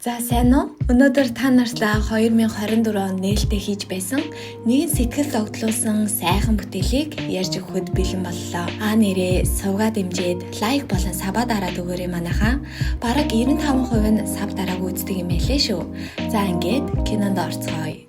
За сайн уу? Өнөөдөр та нартай 2024 он нээлттэй хийж байсан нэгэн сэтгэл зовдлуулсан сайхан бүтээлийг ярьж өгөхөд бэлэн боллоо. Нэрээ сувгаад дэмжиж лайк болон сабаа дараад өгөөрэй манайхаа. Бараг 95% нь саб дараагүй үздэг юм байлээ шүү. За ингээд кинонд орцгоё.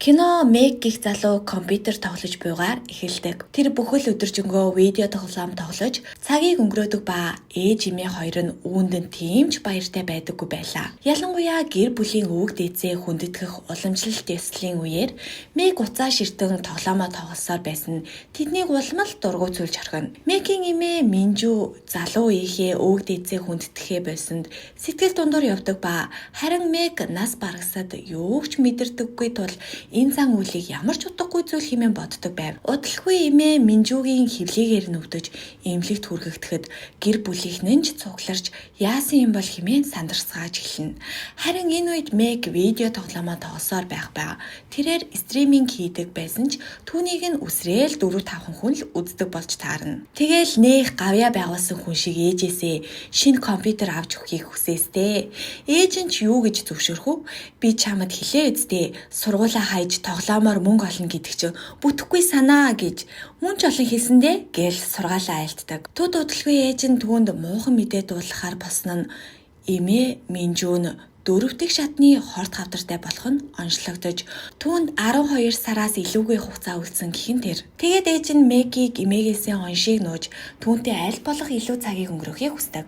Кино Meg гэх залуу компьютер тоглож буйгаар эхэлдэг. Тэр бүхэл өдөржингөө видео тоглоом тоглож цагийг өнгөрөөдөг ба ээж эмээ хоёр нь үүнд тийм ч баяртай байдаггүй байлаа. Ялангуяа гэр бүлийн өвөг дээдсээ хүндэтгэх уламжлалт ёслолын үеэр Meg уцаа ширтэн тоглоомоо тоглосоор байсан тэднийг улмал дургуутсуулж орхино. Meg-ийн эмээ Минжу залуу үеийнхээ өвөг дээдсээ хүндэтгэхээ болсонд сэтгэл дундуур явдаг ба харин Meg нас барагсад юу ч мэдэрдэггүй тул энэ зан үйлийг ямар ч утгагүй зүйл хэмээн боддог байв. Удалгүй эмээ Минжугийн хөвлөгээр нүвдэж эмнэлэгт хүргээгдэхэд гэр бүлийнхэн ч цугларч яасан юм бол хэмээн сандарсгааж эхэлнэ. Харин энэ үед Meg видео тоглоомоо тоглосоор байх. Тэрээр стриминг хийдэг байсан ч түүнийг нь үсрээл 4-5 хүн л үздэг болж таарна. Тэгээл нээх гавьяа байгуулсан хүн шиг ээжээсээ шинэ компьютер авч өгөхийг хүсээстэй. Ээж нь ч юу гэж зөвшөөрөх вэ? Би чамд хэлээ үсттэй. Сургуулаа хайж тоглоомоор мөнгө олно гэдэг чинь бүтэхгүй санаа гэж мөн ч олон хэлсэндээ гэл сургаалаа айлтдаг. Төд удалгүй ээж нь түүнд муухан мэдээ дуулахаар босно нь эмээ Минжун дөрөвдөг шатны хорт хавдартай болох нь онцлогдож түүнд 12 сараас илүүгүй хугацаа үлдсэн гэх нь тэр. Тэгээд ээж нь Meg-ийг эмээгээсээ оншийг нууж түүнтэй аль болох илүү цагийг өнгөрөөхийг хүсдэг.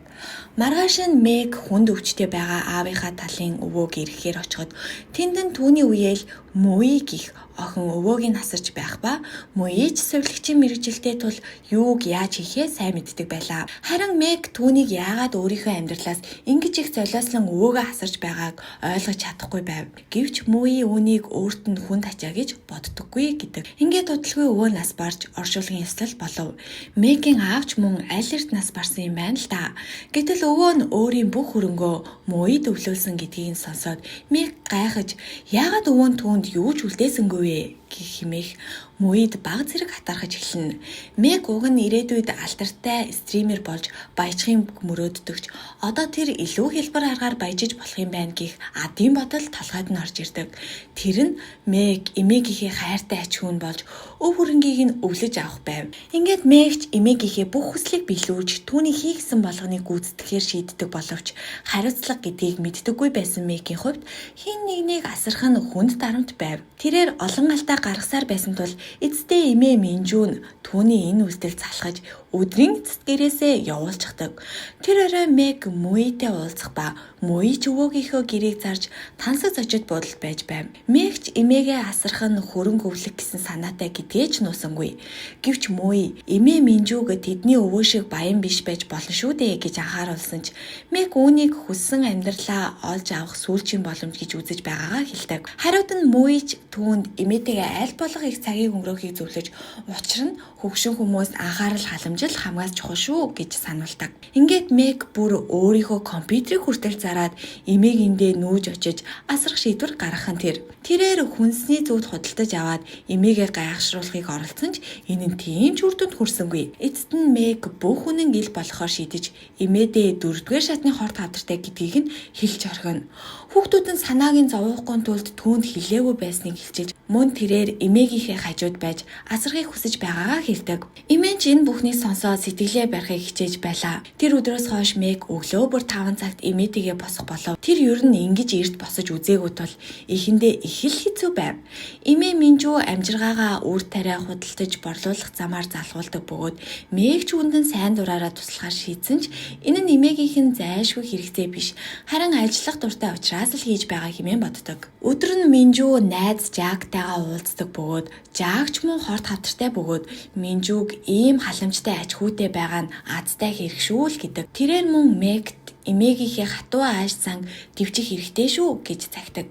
Маргааш нь Meg хүнд өвчтэй байгаа аавынхаа талын өвөөг ирэхээр очиход тэнд нь түүний үеэл Муи гих охин өвөөг нь хасарч байх ба Муич сувилагчийн мэрэгжилтэй тул юуг яаж хийхээ сайн мэддэг байлаа. Харин Meg түүнийг яагаад өөрийнхөө амьдралаас ингэж их золиослон өвөөгөө хасарч байгааг ойлгож чадахгүй байв. Гэвч Муи үүнийг өөрт нь хүнд ачаа гэж боддоггүй гэдэг. Ингээд удалгүй өвөө нас барж оршуулгын ёслол болов. Meg-ийн аавч мөн аль эрт нас барсан юм байна л да. Гэтэл өвөө нь өөрийн бүх хөрөнгөө Муид өвлүүлсэн гэдгийг нь сонсоод Meg гайхаж яагаад өвөө нь түүнд юу ч үлдээсэнгүй вэ гэх хэмээх Муид баг зэрэг хатаархаж эхэлнэ. Meg уг нь ирээдүйд алдартай стример болж баяжхын мөрөөддөгч одоо тэр илүү хэлбэр аргаар баяжиж болох юм байна гэх адын бодол толгойд нь орж ирдэг. Тэр нь Meg эмээгийнхээ хайртай ач хүн болж өв хөрөнгийг нь өвлөж авах байв. Ингээд Meg ч эмээгийнхээ бүх хүслийг биелүүлж түүний хийгсэн болгоныг гүйцэтгэхээр шийддэг боловч хариуцлага гэдгийг мэддэггүй байсан Meg-ийн хувьд хин нэгнийг асрах нь хүнд дарамт байв. Тэрээр олон алдаа гаргасаар байсан тул эцэстээ эмээ Минжун түүний энэ үйлдэл залхаж өдрийн эцэст гэрээсээ явуулчихдаг. Тэр орой Meg Муитэй уулзах ба Муи ч өвөөгийнхөө гэрээг зарж тансаг зочид бодолд байж байв. Meg ч эмээгээ асрах нь хөрөнгө өвлөх гэсэн санаатай гэдгээ ч нуусангүй. Гэвч Муи эмээ Минжуг тэдний өвөө шиг баян биш байж болно шүү дээ гэж анхааруулсан ч Meg үүнийг хүссэн амьдралаа олж авах сүүлчийн боломж гэж үзэж байгаагаа хэлдэг. Хариуд нь Муи ч түүнд эмээтэйгээ аль болох их цагийг өнгөрөөхийг зөвлөж учир нь хөгшин хүмүүс анхаарал халамжил хамгаас чухал шүү гэж сануулдаг. Ингээд Meg бүр өөрийнхөө компьютерийг хүртэл зараад эмээгэндээ нүүж очиж асрах шийдвэр гаргах нь тэр. Тэрээр хүнсний зүуд худалдаж аваад эмээгээ гайхшруулахыг оролцсон ч энэ нь тийм ч үр дүнд хүрсэнгүй. Эцэст нь Meg бүх үнэн ил болохоор шийдэж эмээдээ 4-р шатны хорт хавдартай гэдгийг нь хэлж орхино. Хүүхдүүд нь санааг нь зовоохгүй тулд түүнд хэлээгүй байсныг хэлчихэж мөн тэрээр эмээгийнхээ хажууд байж асрахыг хүсэж байгаагаа хэлдэг. Эмээ ч энэ бүхнийг сонсоод сэтгэлээ барихыг хичээж байлаа. Тэр өдрөөс хойш Meg өглөө бүр 5 цагт эмээтэйгээ босох болов. Тэр ер нь ингэж эрт босож үзээгүй тул эхэндээ их л хэцүү байв. Эмээ Минжу амжиргаагаа үр тариа худалдаж борлуулах замаар залгуулдаг бөгөөд Meg ч үнэн сайн дураараа туслахаар шийдсэн ч энэ нь эмээгийнх нь зайлшгүй хэрэгтэй биш. Харин ажиллах дуртай учраас л хийж байгаа хэмээн боддог. Өдөр нь Минжу найз Жактайгаа уулздаг бөгөөд Жак ч мөн хорт хавдартай бөгөөд Минжуг ийм халамжтай ач хүүтэй байгаа нь азтай хэрэг шүү л гэдэг. Тэрээр мөн Meg эмээгийнхээ хатуу ааш занг дэвчих хэрэгтэй шүү гэж цагтаг.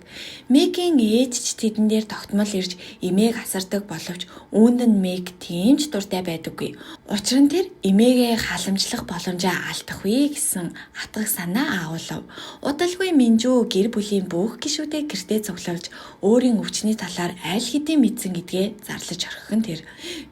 Meg-ийн ээж ч тэдэн дээр тогтмол ирж эмээг асардаг боловч үүнд нь Meg тийм ч дуртай байдаггүй. Учир нь тэр эмээгээ халамжлах боломжоо алдахгүй гэсэн атгах санаа агуулв. Удалгүй Минжу гэр бүлийн бүх гишүүдээ гэртээ цуглуулж өөрийн өвчний талаар аль хэдийн мэдсэн гэдгээ зарлаж орхих нь тэр.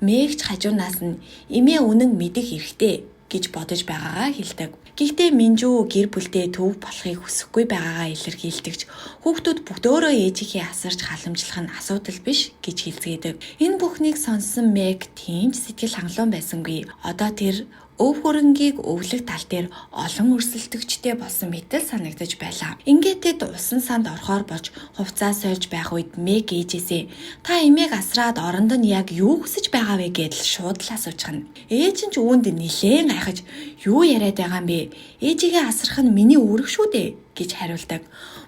Meg ч хажуунаас нь эмээ үнэн мэдэх хэрэгтэй гэж бодож байгаагаа хэлдэг. Гэхдээ Минжүү гэр бүлдээ төв болохыг хүсэхгүй байгаагаа илэрхийлдэгч хүүхдүүд бүгдөө ээжийнхээ асарч халамжлах нь асуудал биш гэж хэлцгээдэг. Энэ бүхнийг сонссон Мэг тийм ч сэтгэл хангалуун байсангүй. Одоо тэр өв хөрөнгийг өвлөх тал дээр олон өрсөлдөгчтэй болсон мэтэл санагдаж байлаа. Ингээд тэд усан санд орохоор болж хувцас сольж байх үед Мэг ээжээсээ та эмээг асраад оронд нь яг юу хүсэж байгаа вэ гэдэл шууд л асуучихна. Ээж нь ч үүнд нилээн гайхаж юу яриад байгаа юм бэ? Ээжигээ асрах нь миний үүрэг шүү дээ гэж хариулдаг.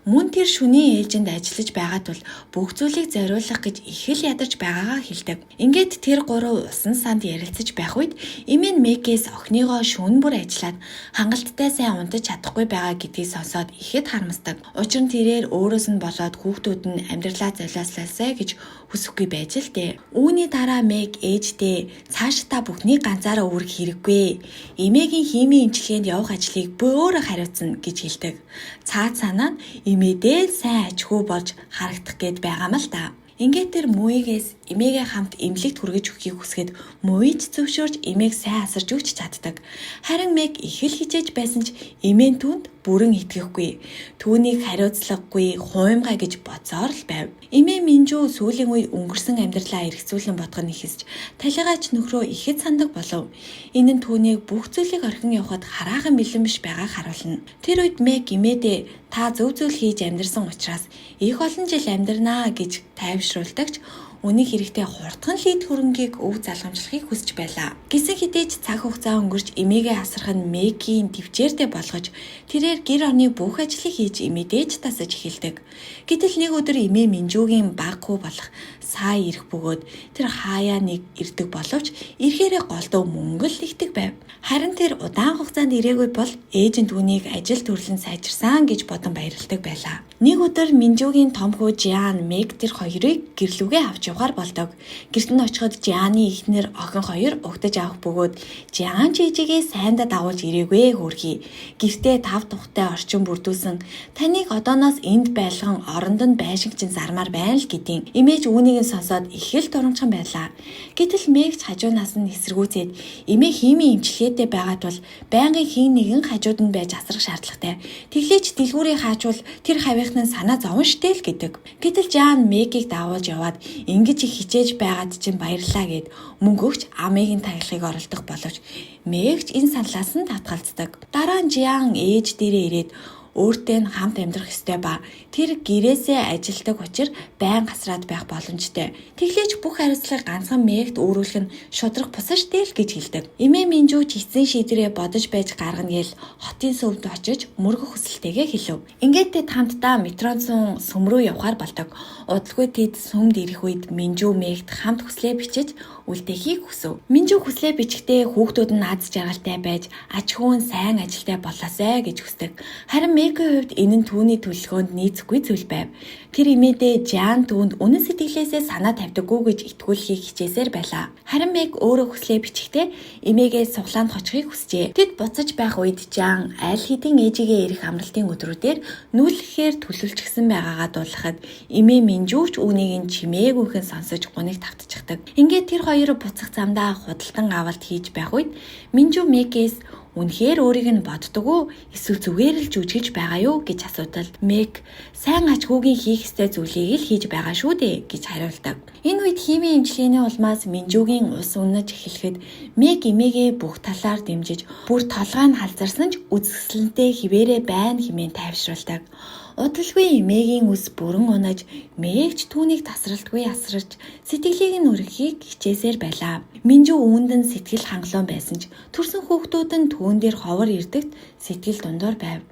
Мөн тэр шөнийн ээлжинд ажиллаж байгаа тул бүх зүйлийг зориулах гэж их л ядарч байгаагаа хэлдэг. Ингээд тэр гурав усан санд ярилцаж байх үед эмээ Мэгээс охиныгоо шөнө бүр ажиллаад хангалттай сайн унтаж чадахгүй байгаа гэдгийг сонсоод ихэд харамсдаг. Учир нь тэрээр өөрөөс нь болоод хүүхдүүд нь амьдралаа золиослоосай гэж хүсэхгүй байж л дээ. Үүний дараа Мэг ээжтэй цааш та бүхний ганцаараа үүрэх хэрэггүй. Эмээгийн химийн эмчилгээнд явах ажлыг би өөрөө хариуцна гэж хэлдэг. Цаад санаа нь эмээдээ сайн аж ахуй болж харагдах гээд байгаа юм л да. Ингээд тэр Мүйгээс эмээгээ хамт эмнэлэгт хүргэж өгөхийг хүсгээд Мүйж зөвшөөрж эмээг сайн асарж өгч чаддаг. Харин Мэг их л хичээж байсан ч эмээн түүнд бүрэн итгэхгүй. Түүнийг хариуцлагагүй хуймгай гэж бодсоор л байв. Эмээ Минжүү сүүлийн үед өнгөрсөн амьдралаа эргцүүлэн бодох нь ихсэж талигаач нөхрөө ихэд сандаг болов. Энэ нь түүнийг бүх зүйлийг орхин явахад хараахан бэлэн биш байгааг харуулна. Тэр үед Мэг эмээдээ та зөв зүйл хийж амьдрсан учраас их олон жил амьдрнаа гэж тайвшруулдагч үнийг хэрэгтэй хурдхан лид хөрөнгийг өв залгамжлахыг хүсэж байлаа. Гэсэн хэдий ч цаг хугацаа өнгөрч эмээгээ асрах нь Мэггийн төвчээртэй болгож тэрээр гэр орны бүх ажлыг хийж эмээдээж тасаж эхэлдэг. Гэтэл нэг өдөр эмээ Минжүүгийн баг хүү болох сая ирэх бөгөөд тэр хаяа нэг ирдэг боловч ирэхээрээ голдуу мөнгө л ихдэг байв. Харин тэр удаан хугацаанд ирээгүй бол ээж нь түүнийг ажил төрлөн сайжирсан гэж бодон баярлдаг байлаа. Нэг өдөр Минжүүгийн том хүү Жиан Мэг тэр хоёрыг гэрлүүгээ авч явахаар болдог. Гэрт нь очиход Жианы эхнэр охин хоёр угтаж авах бөгөөд Жиан ээжигээ сайндаа дагуулж ирээгүй хөрхий. Гэртээ тав тухтай орчин бүрдүүлсэн таныг одооноос энд байлган оронд нь байшингчин зармаар байна л гэдیں۔ Эмээж үүнийг сонсоод их л дурамчхан байлаа. Гэтэл Мэгч хажуунаас нь эсэргүүцээд эмээ химийн эмчилгээтэй байгаа тул байнгын хин нэгэн хажууд нь байж асрах шаардлагатай. Тэглээч дэлгүүрийг хаачвал тэр хавийнхны санаа зовн штэ л гэдэг. Гэтэл Жан Мэгийг даавуулж яваад ингэж их хичээж байгаад чинь баярлаа гэд мөнгө өгч амигийн таглагыг оролдох боловч Мэгч энэ саналаас нь татгалздаг. Дараа нь Жиан ээж дээрээ ирээд өөртөө нь хамт амьдрах ёстой ба тэр гэрээсээ ажилдаг учир байн гасраад байх боломжтой. Тэглээч бүх хариуцлагыг ганцхан Мэгт өөрүүлэх нь шудрах бусаа штэ л гэж хэлдэг. Эмээ Минжүү ч эцсийн шийдвэрээ бодож байж гаргана гээл хотын сувд очиж мөргөх хүсэлтэйгээ хэлв. Ингээд тэд хамтдаа метрон сүм рүү явахаар болдог. Удалгүй тэд сүмд ирэх үед Минжүү Мэгт хамт хүслээ бичиж үлдээхийг хүсв. Минжүү хүслээ бичихдээ хүүхдүүд нь аз жаргалтай байж аж ахуйн сайн ажилтай болоосай гэж хүсдэг. Харин Мэггийн хувьд энэ нь түүний төлөвлөгөөнд нийцэхгүй зүйл байв. Тэр эмээдээ Жан түүнд үнэн сэтгэлээсээ санаа тавьдаггүй гэж итгүүлэхийг хичээсээр байлаа. Харин Мэг өөрөө хүслээ бичихдээ эмээгээ суглаанд хочхыг хүсжээ. Тэд буцаж байх үед Жан аль хэдийн ээжигээ ирэх амралтын өдрүүдээр нүүлгэхээр төлөвлөжсөн байгаагаа дуулахад эмээ Минжүүч үүнийг нь чимээгүйхэн сонсож гуниг тавтчихдаг. Ингээд тэр хоёр буцах замдаа худалдан авалт хийж байх үед Минжүү Мэгээс үнэхээр өөрийг нь боддог уу? Эсвэл зүгээр л жүжиглж байгаа юу гэж асуудал Мэг сайн ачгүйгийн хийх ёстой зүйлийг л хийж байгаа шүү дээ гэж хариулдаг. Энэ үед химийн эмчилгээний улмаас Минжүүгийн ус унаж эхлэхэд Мэг эмээгээ бүх талаар дэмжиж бүр толгой нь халзарсан ч үзэсгэлэнтэй хിവэрэ байна хэмээн тайвшруулдаг. Удалгүй эмээгийн үс бүрэн унаж Мэгч түүнийг тасралтгүй асарч сэтгэлийг нь өргөхийг хичээсээр байлаа. Минжүү үүнд нь сэтгэл хангалуун байсан ч төрсөн хүүхдүүд нь түүн дээр ховор ирдэгт сэтгэл дундуур байв.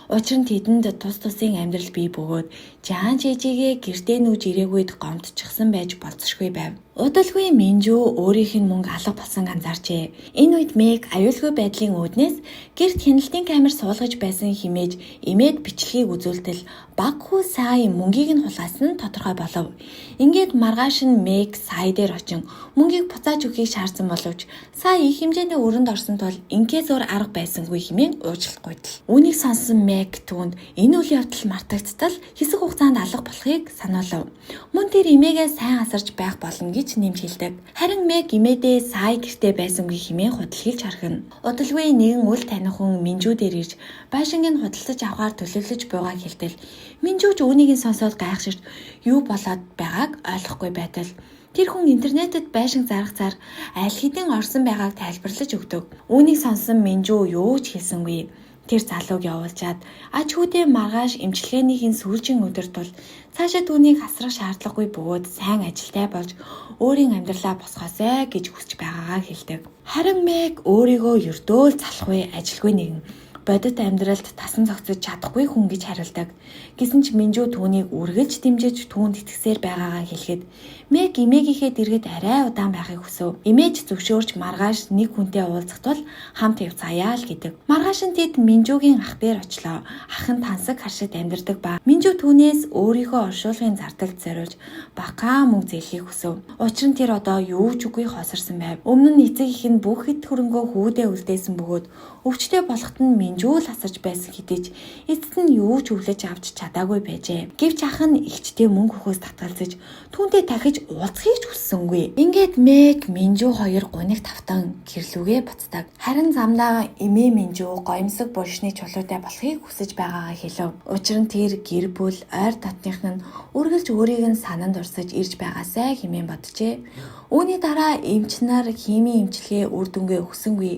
Учир нь тэдэнд тус тусын амьдрал бий бөгөөд Жан ээжигээ гэртээ нүүж ирээгүйд гомдчихсан байж болцсохгүй байв. Удалгүй Минжүү өөрийнх нь мөнгө алга болсон анзаарчээ. Энэ үед Мэг аюулгүй байдлын үүднээс гэрт хяналтын камер суулгаж байсан хэмээж эмээд бичлэгийг үзүүлтэл баг хүү сая мөнгийг нь хулгайсан нь тодорхой болов. Ингээд маргааш нь Мэг сая дээр очин мөнгийг буцааж өгөхийг шаардсан боловч сая их хэмжээний өрөнд орсон тул инкээс өөр арга байсангүй хэмээн уучлахгүй. Үүнийг сонссон Мэг түүнд энэ үйл явдал мартагдтал хэсэг хугацаанд алга болохыг сануулав. Мөн тэр эмээгээ сайн асарч байх болно гэж нэмж хэлдэг. Харин Мэг эмээдээ сая гэртээ байсангүй хэмээн худалдаж хархина. Удалгүй нэгэн үл таних хүн Минжүү дээр ирж байшингийн худалдаж авахар төлөвлөж буйгааг хэлтэл Минжүүч үүнийг сонсоод гайхширч юу болоод байгааг ойлгохгүй байтал тэр хүн интернетэд байшин заргацаар аль хэдийн орсон байгааг тайлбарлаж өгдөг. Үүнийг сонсон Минжүү юу ч хэлсэнгүй. Тэр залууг явуулчаад аж хүүдээ маргааш эмчилгээнийхин сүүлчийн өдөр тул цаашаа түүнийг асрах шаардлагагүй бөгөөд сайн ажилтай болж өөрийн амьдралаа босгоосэй гэж хүсэж байгаагаа хэлдэг. Харин Мэг өөрийгөө ердөө л залахгүй ажилгүй нэгэн бодит амьдралд тасан зогсож чадахгүй хүн гэж хариулдаг. Гэсэн ч Минжүү түүнийг үргэлж дэмжиж түүнд итгэсээр байгаагаа хэлэхэд Мэг эмээгийнхээ дэргэд арай удаан байхыг хүсв. Эмээж зөвшөөрч маргааш нэг хүнтэй уулзах тул хамт явцгаая л гэдэг. Маргааш нь тэд Минжүүгийн ах дээр очлоо. Ах нь тансаг харшид амьдардаг ба Минжүү түүнээс өөрийнхөө оршуулгын зардалд зориулж бака мөнгө зээлхийг хүсв. Учир нь тэр одоо юу ч үгүй хосорсон байв. Өмнө нь эцэг их нь бүх хэд хөрөнгөө хүүдээ үлдээсэн бөгөөд өвчтөе болоход нь Минжүү л асарч байсан хэдий ч эцэст нь юу ч өвлөж авч чадаагүй байжээ. Гэвч ах нь ихчтэй мөнгө өгөхөөс татгалзаж түүнтэй дахиж уулзахыг ч хүссэнгүй. Ингээд Мэг Минжүү хоёр гуниг тавтан гэрлүүгээ буцдаг. Харин замдаа эмээ Минжүү гоёмсог булшны чулуутай болохыг хүсэж байгаагаа хэлв. Учир нь тэр гэр бүл ойр дотных нь үргэлж өөрийг нь сананд урсаж ирж байгаасай хэмээн боджээ. Үүний дараа эмч нар химийн эмчилгээ үр дүнгээ өгсөнгүй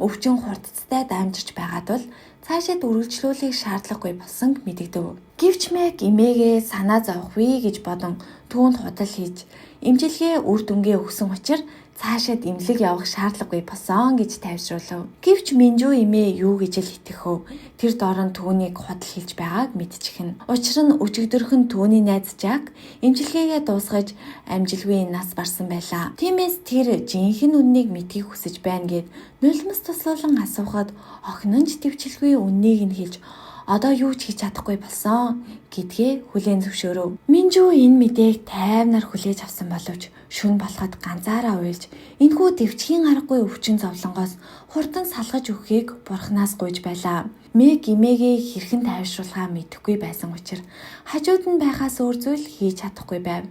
өвчин хурдцтай дамжиж байгаа тул цаашид үргэлжлүүлэх шаардлагагүй болсон мэдэгдэв. Гэвч Мэг эмээгээ санаа зовхгүй гэж бодон түүнд худал хийж эмчилгээ үр дүнгээ өгсөн учраас цаашид эмнэлэг явах шаардлагагүй болсон гэж тайвшруулв. Гэвч Минжүү эмээ юу гэж л итгэх вэ? Тэр дорн түүнийг худал хийж байгааг мэдчихнэ. Учир нь өчигдөрхөн түүний найз Жак эмчилгээгээ дуусгаж амжилгүй нас барсан байлаа. Тиймээс тэр жинхэнэ үннийг мэдхийг хүсэж байна гэд нулимс туслуулан асуухад охин нь ч төвчлгүй үннийг нь хэлж одоо юу ч хийж чадахгүй болсон гэдгээ хүлээн зөвшөөрөв. Минжүү энэ мэдээг тайвнаар хүлээж авсан боловч шүн болоход ганцаараа уйлж энэхүү дэвчхийн аргагүй өвчин зовлонгоос хурдан салгаж өгөхийг бурхнаас гуйж байлаа. Мэг эмээгээ хэрхэн тайвшруулахаа мэдэхгүй байсан учраас хажууд нь байхаас өөр зүйл хийж чадахгүй байв.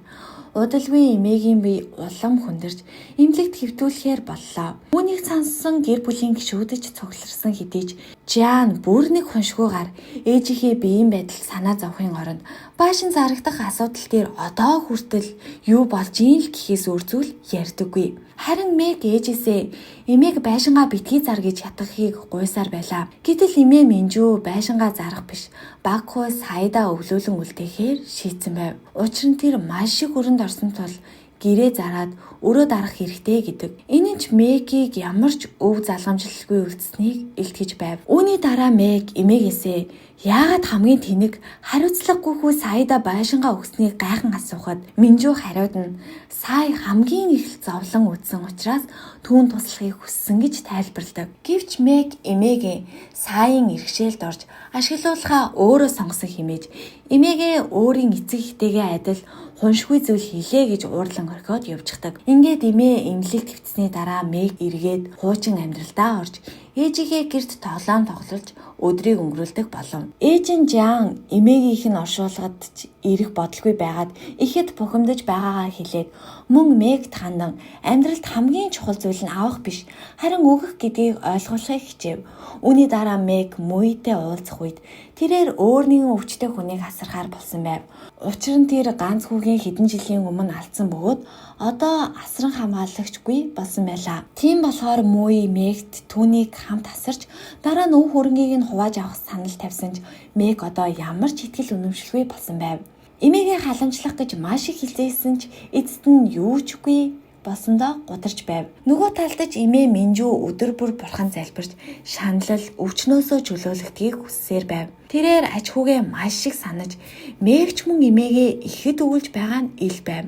Удалгүй эмээгийн бие улам хүндэрч эмнэлэгт хэвтүүлэхээр боллоо. Үүнийг сонссон гэр бүлийн гишүүдж цугларсан хэдий ч Жан бүр нэг хуншгүйгээр ээжийнхээ биеийн байдал санаа зовхын оронд байшин зарагдах асуудал дээр одоо хүртэл юу болж ийм л гэхээс өөр зүйл ярьдаггүй. Харин Мэг ээжээсээ эмээг байшингаа битгий зар гэж ятгахыг гуйсаар байлаа. Гэтэл эмээ Минжүү байшингаа зарах биш багхуу сайдаа өвлүүлэн үлдээхээр шийдсэн байв. Учир нь тэр маш их өрөнд орсон тул гэрээ зараад өрөө дарах хэрэгтэй гэдэг. Энэ нь ч Мэгийг ямар ч өв залгамжлалгүй үлдсэнийг илтгэж байв. Үүний дараа Мэг эмээгээсээ яагаад хамгийн тэнэг хариуцлагагүйхүү Саида байшингаа өгснийг гайхан асуухад Минжүү хариуд нь Сая хамгийн их зовлон үдсэн учраас түүн туслахыг хүссэн гэж тайлбарладаг. Гэвч Мэг эмээгээ Саяын иргэшээлд орж ашиглуулахаа өөрөө сонгосон хэмээж эмээгээ өөрийн эцэг эхтэйгээ адил хуншгүй зүйл хийлээ гэж уурлан орхиод явчихдаг. Ингээд эмээ эмнэлэг твцсний дараа Мэг эргээд хуучин амьдралдаа орж ээжийнхээ гэрт тоглоом тоглож өдрийг өнгөрүүлдэг болов. Ээж нь Жан эмээгийнх нь оршуулгад ирэх бодлого байгаад ихэд бухимдаж байгаагаа хэлээд мөн Мэгт хандан амьдралд хамгийн чухал зүйл нь авах биш харин өгөх гэдгийг ойлгуулахыг хичээв. Үүний дараа Мэг Мүйтэй уулзах үед тэрээр өөр нэгэн өвчтэй хүнийг хасрахаар болсон байв. Учир нь тэр ганц хүүгийн хэдэн жилийн өмнө алдсан бөгөөд одоо асран хамгаалагчгүй болсон байлаа. Тийм болохоор Мүй Мэгт түүнийг хамт асарч дараа нь өв хөрөнгийг нь хувааж авах санал тавьсан ч Мэг одоо ямар ч итгэл үнэмшилгүй болсон байв. Эмээгээ халамжлах гэж маш их хэлзээсэн ч эцэст нь юу ч үгүй болсондоо гударч байв. Нөгөө талд ч эмээ Минжүү өдөр бүр бурхан залбирч шаналл өвчнөөсөө чөлөөлөгдгийг хүссээр байв. Тэрээр аж хүүгээ маш их санаж Мэгч мөн эмээгээ ихэд өгүүлж байгаа нь ил байв.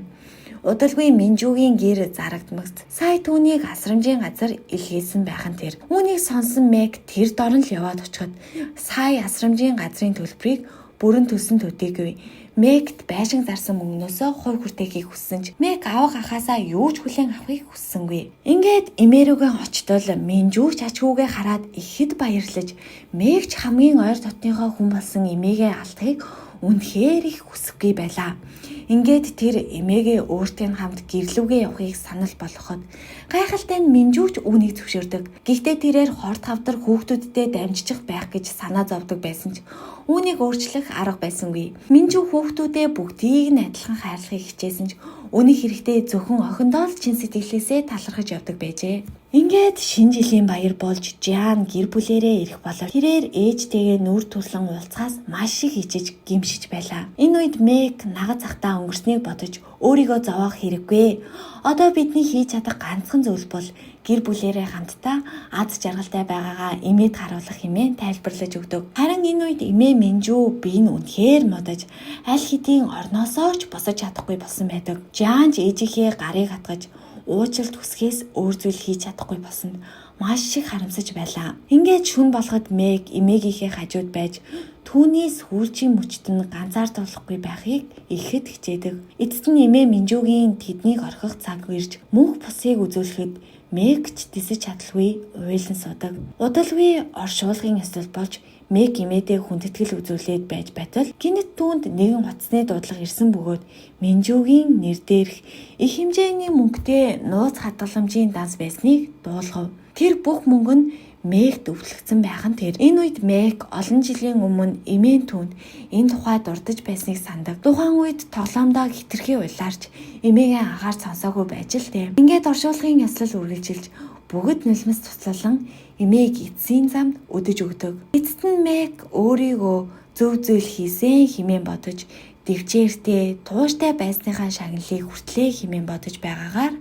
Удалгүй Минжүүгийн гэр зарагдмагт сая түүнийг асрамжийн газар илгээсэн байх нь тэр. Үүнийг сонсон Мэг тэр дорн л яваад очиход сая асрамжийн газрын төлбөрийг бүрэн төлсөн төдийгүй Мэгт байшин зарсан мөнгнөөсөө хувь хүртээхийг хүссэн ч Мэг авах ахаасаа юу ч хүлээн авахыг хүссэнгүй. Ингээд эмээ рүүгээ очтол Минжүү ч ачгүйгээ хараад ихэд баярлаж Мэг ч хамгийн ойр дотныхоо хүн болсон эмээгээ алдахыг үнэхээр их хүсэхгүй байлаа. Ингээд тэр эмээгээ өөртөө хамт гэрлүүгээ явахыг санал болгоход гайхалтай нь Минжүү ч үүнийг зөвшөөрдөг. Гэхдээ тэрээр хорт хавдар хүүхдүүдтэй дамжчих байх гэж санаа зовдөг байсан ч үүнийг өөрчлөх арга байсангүй. Минжүү хүүхдүүдээ бүгдийг нь адилхан хайрлахыг хичээсэн ч үүний хэрэгтэй зөвхөн охиндоо л чин сэтгэлээсээ талархаж явдаг байжээ. Ингээд шинэ жилийн баяр болж Жиан гэр бүлээрээ ирэх болол тэрээр ээжтэйгээ нүүр туслан уулзахаас маш их ичиж гимшиж байлаа. Энэ үед Мэг нагад захтаа өнгөрснийг бодож өөрийгөө зовоох хэрэггүй. Одоо бидний хийж чадах ганцхан зүйл бол гэр бүлээрээ хамтдаа аз жаргалтай байгаагаа эмээд харуулах хэмээн тайлбарлаж өгдөг. Харин энэ үед эмээ Минжүү би нь үнэхээр модож аль хэдийн орноосоо ч босож чадахгүй болсон байдаг. Жиан ч ээжийнхээ гарыг хатгаж уучлалт хүсгээс өөр зүйл хийж чадахгүй болсон маш их харамсаж байлаа. Ингээд шүн болоход Мэг эмээгийнхээ хажууд байж түүний сүүлчийн мөчт нь ганцаардуулахгүй байхыг ихэд хичээдэг. Эцэст нь эмээ Минжүүгийн тэднийг орхих цаг ирж мөнх бусыг үзүүлэхэд Мэг ч дисэж чадалгүй уйлан суудаг. Удалгүй оршуулгын ёслол болж Мэг эмээдээ хүндэтгэл үзүүлээд байж байтал гинэт түүнд нэгэн утасны дуудлага ирсэн бөгөөд Минжүүгийн нэр дээрх их хэмжээний мөнгөтэй нууц хадгаламжийн данс байсныг дуулгав. Тэр бүх мөнгө нь Мэгт өвлөгдсөн байх нь тэр. Энэ үед Мэг олон жилийн өмнө эмээн түүнд энэ тухай дурдж байсныг сандаг. Тухайн үед тоглоомдоо хитрхи улаарч эмээгээ анхаарч сонсоогүй байж л дээ. Ингээд оршуулгын ёслол үргэлжилж бүгд нулимс туслалан эмээг эцсийн замд өдөж өгдөг. Эцэст нь Мэг өөрийгөө зөв зүйл хийсэн хэмээн бодож дэвчээртэй тууштай байсныхаа шагналыг хүртлээ хэмээн бодож байгаагаар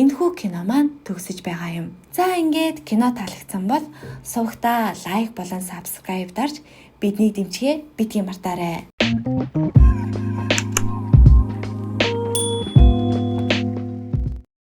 энэхүү кино маань төгсөж байгаа юм. За ингээд кино таалагдсан бол сувагтаа лайк болон сабскрайб дарж биднийг дэмжихээ битгий мартаарай.